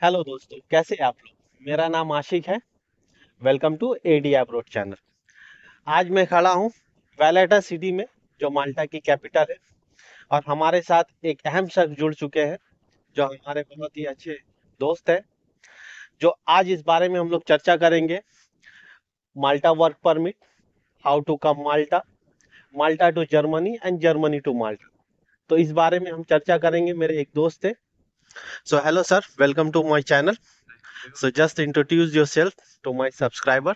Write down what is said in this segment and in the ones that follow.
Hello दोस्तों, कैसे हैं आप लोग। मेरा नाम आशिक है। Welcome to AD abroad channel. आज मैं खड़ा हूँ वैलेटा सिटी में, जो माल्टा की कैपिटल है। और हमारे साथ एक अहम शख्स जुड़ चुके हैं, जो हमारे बहुत ही अच्छे दोस्त हैं, जो आज इस बारे में हम लोग चर्चा करेंगे। Malta work permit, how to come Malta, Malta to Germany and Germany to Malta. तो इस बारे में हम चर्चा करेंगे। मेरे एक दोस्त है। So hello sir, welcome to my channel. So just introduce yourself to my subscriber.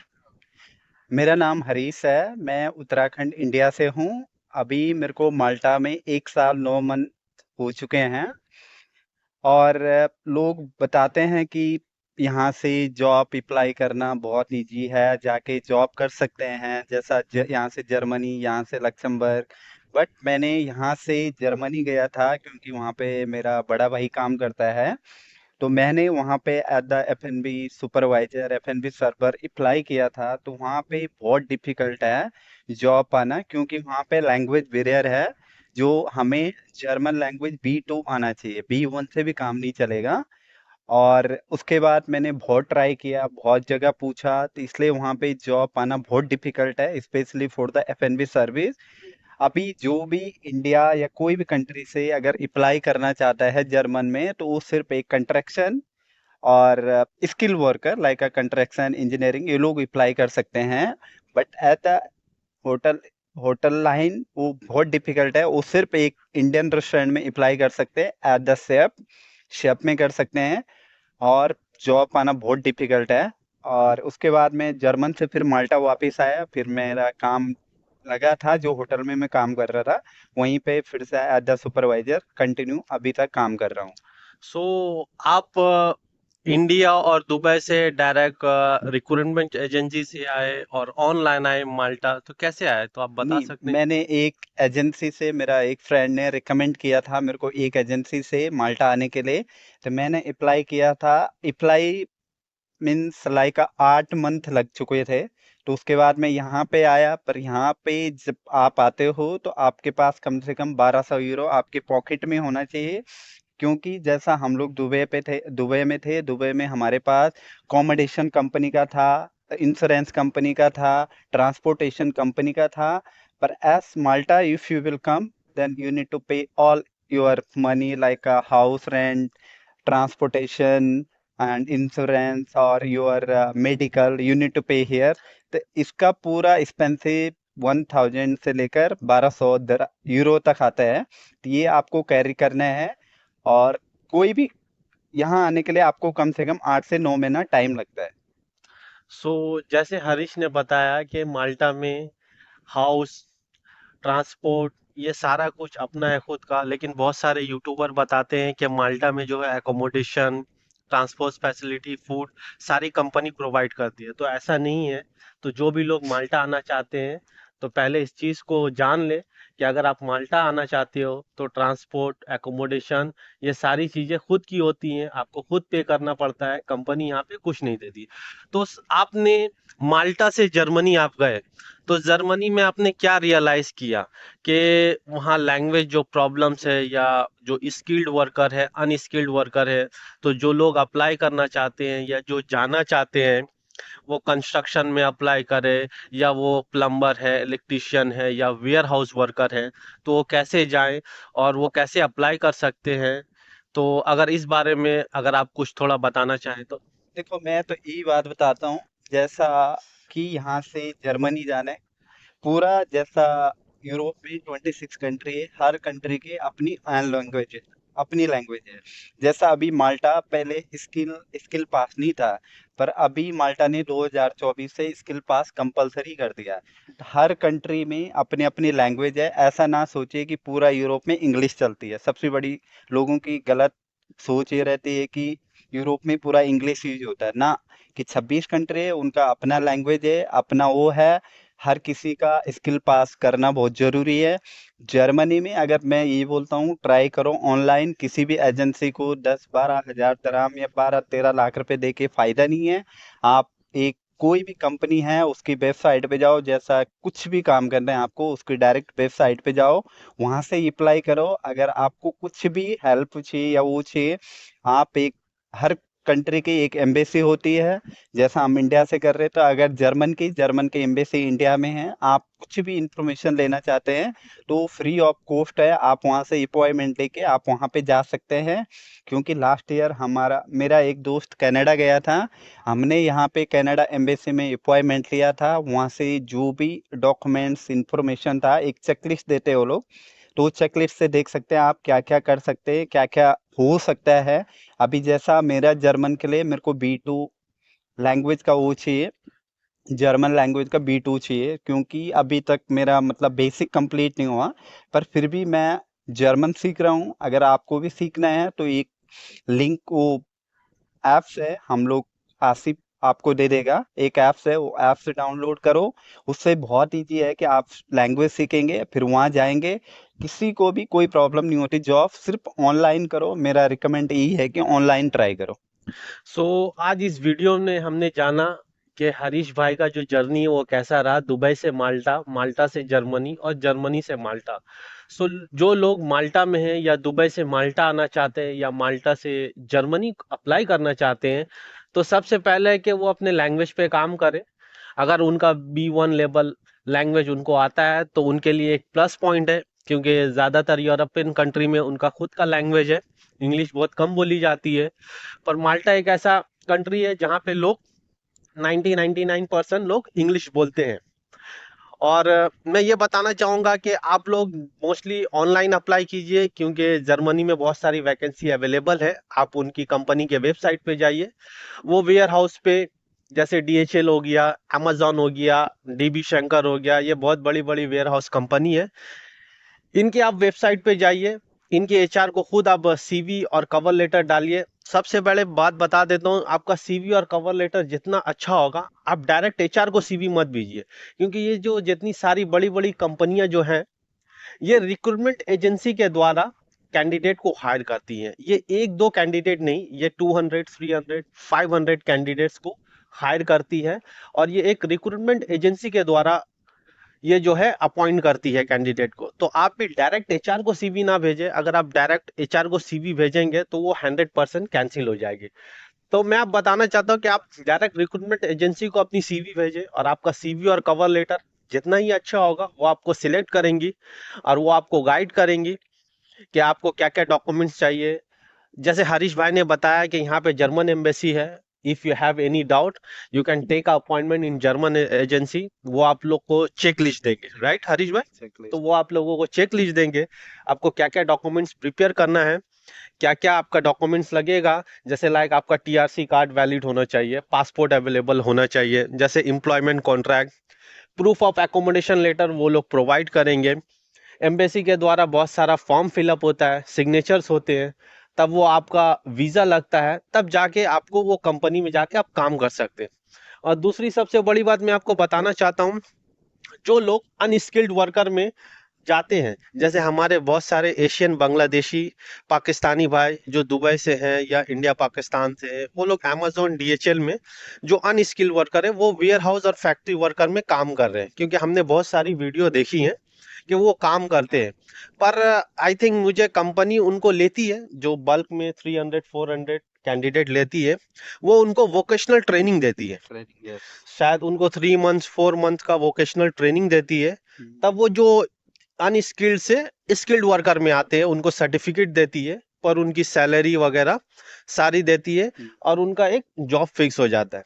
मेरा नाम हरीश है। मैं उत्तराखंड इंडिया से हूँ। अभी मेरे को माल्टा में 1 साल 9 मंथ हो चुके हैं। और लोग बताते हैं कि यहाँ से जॉब अप्लाई करना बहुत इजी है, जाके जॉब कर सकते हैं, जैसा यहाँ से जर्मनी, यहाँ से लक्समबर्ग। बट मैंने यहाँ से जर्मनी गया था क्योंकि वहाँ पे मेरा बड़ा भाई काम करता है। तो मैंने वहाँ पे at the F&B supervisor, F&B server apply किया था। तो वहाँ पे बहुत डिफिकल्ट है जॉब पाना, क्योंकि वहाँ पे लैंग्वेज बैरियर है। जो हमें जर्मन लैंग्वेज B2 आना चाहिए, B1 से भी काम नहीं चलेगा। और उसके बाद मैंने बहुत ट्राई किया, बहुत जगह पूछा, तो इसलिए वहाँ पे जॉब पाना बहुत डिफिकल्ट है, specially for the F&B service. अभी जो भी इंडिया या कोई भी कंट्री से अगर अप्लाई करना चाहता है जर्मन में, तो वो सिर्फ एक कंस्ट्रक्शन और skill worker like a construction engineering, ये लोग अप्लाई कर सकते हैं। But at the hotel hotel line वो बहुत डिफिकल्ट है। वो सिर्फ एक इंडियन रेस्टोरेंट में अप्लाई कर सकते हैं, एट द शेफ शेफ में कर सकते हैं। और जॉब पाना बहुत डिफिकल्ट है। और उसके बाद मैं जर्मन से फिर माल्टा वापस आया। फिर मेरा काम लगा था, जो होटल में मैं काम कर रहा था, वहीं पे फिर से एज द सुपरवाइजर कंटिन्यू अभी तक काम कर रहा हूँ। सो आप इंडिया और दुबई से डायरेक्ट रिक्रूटमेंट एजेंसी से आए और ऑनलाइन आए माल्टा, तो कैसे आए, तो आप बता नहीं, सकते हैं। मैंने एक एजेंसी से, मेरा एक फ्रेंड ने रिकमेंड किया था मेरे को एक एजेंसी से माल्टा आने के लिए। तो मैंने अप्लाई किया था। अप्लाई मीन्स लाइक 8 मंथ लग चुके थे। तो उसके बाद मैं यहाँ पे आया। पर यहाँ पे जब आप आते हो तो आपके पास कम से कम 1200 यूरो आपके पॉकेट में होना चाहिए। क्योंकि जैसा हम लोग दुबई में हमारे पास कॉमोडेशन कंपनी का था, इंश्योरेंस कंपनी का था, ट्रांसपोर्टेशन कंपनी का था। पर as Malta if you will come, then you need to pay all your money like house rent, transportation and insurance और your medical you need to pay here. तो इसका पूरा expensive 1000 से लेकर 1200 यूरो तक आता है। तो ये आपको कैरी करना है। और कोई भी यहाँ आने के लिए आपको कम से कम 8 से 9 महीना टाइम लगता है। सो जैसे हरीश ने बताया कि माल्टा में हाउस, ट्रांसपोर्ट, ये सारा कुछ अपना है खुद का, लेकिन बहुत सारे यूट्यूबर बताते हैं कि माल्टा में जो है एकोमोडेशन, ट्रांसपोर्ट फैसिलिटी, फूड, सारी कंपनी प्रोवाइड करती है। तो ऐसा नहीं है। तो जो भी लोग माल्टा आना चाहते हैं, तो पहले इस चीज़ को जान ले कि अगर आप माल्टा आना चाहते हो तो ट्रांसपोर्ट, एकोमोडेशन, ये सारी चीज़ें खुद की होती हैं, आपको खुद पे करना पड़ता है, कंपनी यहाँ पे कुछ नहीं देती। तो आपने माल्टा से जर्मनी आप गए, तो जर्मनी में आपने क्या रियलाइज किया कि वहाँ लैंग्वेज जो प्रॉब्लम्स है, या जो स्किल्ड वर्कर है, अनस्किल्ड वर्कर है, तो जो लोग अप्लाई करना चाहते हैं या जो जाना चाहते हैं, वो कंस्ट्रक्शन में अप्लाई करे, या वो प्लम्बर है, इलेक्ट्रिशियन है, या वेयर हाउस वर्कर है, तो वो कैसे जाएं और वो कैसे अप्लाई कर सकते हैं। तो अगर इस बारे में अगर आप कुछ थोड़ा बताना चाहें तो। देखो, मैं तो यही बात बताता हूँ। जैसा कि यहाँ से जर्मनी जाना है, पूरा जैसा यूरोप में 26 कंट्री है, हर कंट्री की अपनी लैंग्वेज है, अपनी लैंग्वेज है। जैसा अभी माल्टा पहले स्किल स्किल पास नहीं था, पर अभी माल्टा ने 2024 से स्किल पास कंपलसरी कर दिया है। तो हर कंट्री में अपनी अपनी लैंग्वेज है। ऐसा ना सोचिए कि पूरा यूरोप में इंग्लिश चलती है। सबसे बड़ी लोगों की गलत सोच ये रहती है कि यूरोप में पूरा इंग्लिश यूज होता है ना। कि 26 कंट्री है, उनका अपना लैंग्वेज है, अपना वो है। हर किसी का स्किल पास करना बहुत जरूरी है। जर्मनी में अगर मैं ये बोलता हूँ, ट्राई करो ऑनलाइन। किसी भी एजेंसी को 10-12 हजार दराम या 12-13 लाख रुपए दे के फायदा नहीं है। आप एक कोई भी कंपनी है उसकी वेबसाइट पे जाओ, जैसा कुछ भी काम करना है आपको, उसकी डायरेक्ट वेबसाइट पे जाओ, वहां से अप्लाई करो। अगर आपको कुछ भी हेल्प चाहिए या वो चाहिए, आप एक हर कंट्री की एक एम्बेसी होती है, जैसा हम इंडिया से कर रहे हैं। तो अगर जर्मन की एम्बेसी इंडिया में है, आप कुछ भी इंफॉर्मेशन लेना चाहते हैं तो फ्री ऑफ कॉस्ट है, आप वहाँ से अपॉइंटमेंट लेके आप वहाँ पे जा सकते हैं। क्योंकि लास्ट ईयर हमारा मेरा एक दोस्त कनाडा गया था, हमने यहाँ पे कनाडा एम्बेसी में अपॉइंटमेंट लिया था। वहाँ से जो भी डॉक्यूमेंट्स इंफॉर्मेशन था, एक चेकलिस्ट देते हैं वो लोग, तो उस चेकलिस्ट से देख सकते हैं आप क्या क्या कर सकते हैं, क्या क्या हो सकता है। अभी जैसा मेरा जर्मन के लिए मेरे को B2 लैंग्वेज का वो चाहिए, जर्मन लैंग्वेज का B2 चाहिए, क्योंकि अभी तक मेरा मतलब बेसिक कंप्लीट नहीं हुआ। पर फिर भी मैं जर्मन सीख रहा हूँ। अगर आपको भी सीखना है तो एक लिंक वो ऐप्स है, हम लोग आसिफ आपको दे देगा, एक ऐप्स है, वो ऐप से डाउनलोड करो। उससे बहुत इजी है कि आप लैंग्वेज सीखेंगे, फिर वहाँ जाएंगे, किसी को भी कोई प्रॉब्लम नहीं होती। जॉब सिर्फ ऑनलाइन करो, मेरा रिकमेंड यही है कि ऑनलाइन ट्राई करो। सो आज इस वीडियो में हमने जाना कि हरीश भाई का जो जर्नी है वो कैसा रहा, दुबई से माल्टा, माल्टा से जर्मनी और जर्मनी से माल्टा। सो जो लोग माल्टा में हैं या दुबई से माल्टा आना चाहते हैं या माल्टा से जर्मनी अप्लाई करना चाहते हैं, तो सबसे पहले है कि वो अपने लैंग्वेज पे काम करें। अगर उनका B1 लेवल लैंग्वेज उनको आता है तो उनके लिए एक प्लस पॉइंट है, क्योंकि ज़्यादातर यूरोपियन कंट्री में उनका खुद का लैंग्वेज है, इंग्लिश बहुत कम बोली जाती है। पर माल्टा एक ऐसा कंट्री है जहाँ पे लोग 99% लोग इंग्लिश बोलते हैं। और मैं ये बताना चाहूँगा कि आप लोग मोस्टली ऑनलाइन अप्लाई कीजिए, क्योंकि जर्मनी में बहुत सारी वैकेंसी अवेलेबल है। आप उनकी कंपनी के वेबसाइट पे जाइए, वो वेयर हाउस पे, जैसे DHL हो गया, अमेजोन हो गया, DB शंकर हो गया, ये बहुत बड़ी बड़ी वेयर हाउस कंपनी है। इनके आप वेबसाइट पे जाइए, इनके HR को खुद आप CV और कवर लेटर डालिए। सबसे पहले बात बता देता हूँ, आपका CV और कवर लेटर जितना अच्छा होगा, आप डायरेक्ट HR को CV मत भेजिए, क्योंकि ये जो जितनी सारी बड़ी बड़ी कंपनियां जो हैं, ये रिक्रूटमेंट एजेंसी के द्वारा कैंडिडेट को हायर करती हैं। ये एक दो कैंडिडेट नहीं, ये 200 300 500 कैंडिडेट्स को हायर करती है। और ये एक रिक्रूटमेंट एजेंसी के द्वारा ये जो है अपॉइंट करती है कैंडिडेट को। तो आप भी डायरेक्ट HR को CV ना भेजें। अगर आप डायरेक्ट HR को CV भेजेंगे तो वो 100% कैंसिल हो जाएगी। तो मैं आप बताना चाहता हूँ कि आप डायरेक्ट रिक्रूटमेंट एजेंसी को अपनी CV भेजें, और आपका CV और कवर लेटर जितना ही अच्छा होगा वो आपको सिलेक्ट करेंगी, और वो आपको गाइड करेंगी कि आपको क्या क्या डॉक्यूमेंट्स चाहिए। जैसे हरीश भाई ने बताया कि यहाँ पे जर्मन एम्बेसी है, if you have any doubt you can take appointment in German agency. वो आप लोग को चेक लिस्ट देंगे, राइट हरीश भाई? तो वो आप लोगों को चेक लिस्ट देंगे, आपको क्या क्या डॉक्यूमेंट्स प्रिपेयर करना है, क्या क्या आपका डॉक्यूमेंट्स लगेगा। जैसे लाइक आपका TRC कार्ड वैलिड होना चाहिए, पासपोर्ट अवेलेबल होना चाहिए, जैसे employment contract, proof of accommodation letter वो लोग प्रोवाइड करेंगे। एम्बेसी के द्वारा बहुत सारा फॉर्म फिलअप होता है, सिग्नेचर्स होते हैं, तब वो आपका वीज़ा लगता है, तब जाके आपको वो कंपनी में जाके आप काम कर सकते हैं। और दूसरी सबसे बड़ी बात मैं आपको बताना चाहता हूँ, जो लोग अनस्किल्ड वर्कर में जाते हैं, जैसे हमारे बहुत सारे एशियन, बांग्लादेशी, पाकिस्तानी भाई जो दुबई से हैं या इंडिया पाकिस्तान से हैं, वो लोग अमेजोन DHL में जो अनस्किल्ड वर्कर है वो वेयर हाउस और फैक्ट्री वर्कर में काम कर रहे हैं, क्योंकि हमने बहुत सारी वीडियो देखी है कि वो काम करते हैं। पर आई थिंक मुझे कंपनी उनको लेती है जो बल्क में 300 400 कैंडिडेट लेती है, वो उनको वोकेशनल ट्रेनिंग देती है। शायद उनको 3 मंथ्स 4 मंथ का वोकेशनल ट्रेनिंग देती है, तब वो जो अनस्किल्ड से स्किल्ड वर्कर में आते हैं उनको सर्टिफिकेट देती है, पर उनकी सैलरी वगैरह सारी देती है, और उनका एक जॉब फिक्स हो जाता है।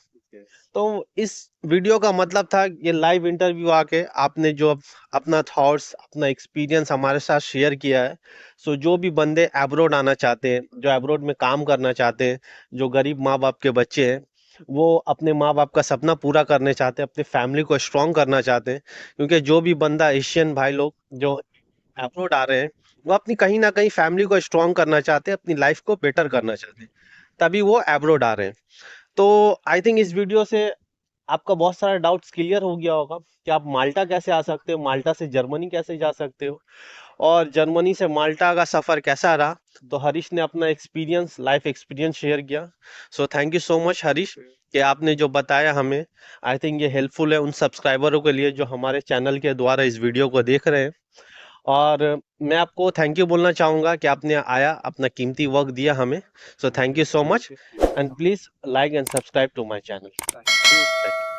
तो इस वीडियो का मतलब था, ये लाइव इंटरव्यू आके आपने जो अपना थॉट्स, अपना एक्सपीरियंस हमारे साथ शेयर किया है। सो जो भी बंदे एब्रोड आना चाहते हैं, जो एब्रोड में काम करना चाहते हैं, जो गरीब माँ बाप के बच्चे हैं, वो अपने माँ बाप का सपना पूरा करने चाहते हैं, अपनी फैमिली को स्ट्रॉन्ग करना चाहते हैं, क्योंकि जो भी बंदा एशियन भाई लोग जो एब्रोड आ रहे हैं, वो अपनी कहीं ना कहीं फैमिली को स्ट्रॉन्ग करना चाहते हैं, अपनी लाइफ को बेटर करना चाहते हैं, तभी वो एब्रोड आ रहे हैं। तो आई थिंक इस वीडियो से आपका बहुत सारा डाउट्स क्लियर हो गया होगा कि आप माल्टा कैसे आ सकते हो, माल्टा से जर्मनी कैसे जा सकते हो, और जर्मनी से माल्टा का सफ़र कैसा रहा। तो हरीश ने अपना एक्सपीरियंस, लाइफ एक्सपीरियंस शेयर किया। सो thank you so much Harish कि आपने जो बताया हमें, आई थिंक ये हेल्पफुल है उन सब्सक्राइबरों के लिए जो हमारे चैनल के द्वारा इस वीडियो को देख रहे हैं। और मैं आपको थैंक यू बोलना चाहूँगा कि आपने आया, अपना कीमती वक़्त दिया हमें। So thank you so thank much you. And please like and subscribe to my channel. Thank you.